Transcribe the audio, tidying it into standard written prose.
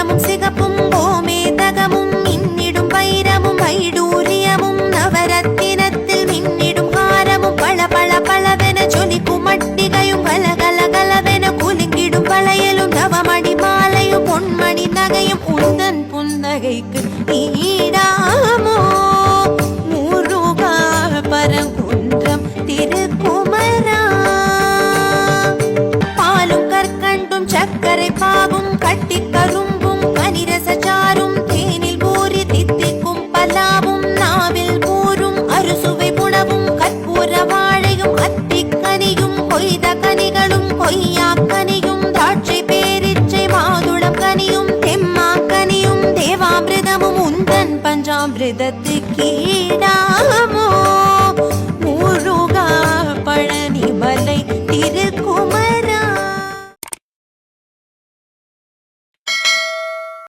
நீலமும் சிகப்பும் கோமேதகமும் மின்னிடும் வைரமும் வைடூரியமும் நவரத்தினத்தில் மின்னிடும் ஹாரமும் பள பள பளவென ஜொலிக்கும் மட்டிகையும் கலகல கலவென குலுங்கிடும் வளையலும் நவமணி மாலையும் பொன்மணி நகையும் உந்தன் புன்னகைக்கு ஈடாமோ முருகா பரங்குன்றம் திருக்குமரா. பாலும் கற்கண்டும் சர்க்கரை பாவும் கட்டி கரும்பும் கனிரசாரும் தேனில் ஊறி தித்திக்கும் பலாவும் நாவில் ஊறும் அறுசுவை புணவும் கற்பூர வாழையும் அத்திக்கனியும் கொய்த கனிகளும் கொய்யாக்கனியும் திராட்சை பேரிச்சை மாதுளம் கனியும் தெம்மாக்கனியும் தேவாமிர்தமும் உந்தன் பஞ்சாமிர்தத்துக்கு ஈடாமோ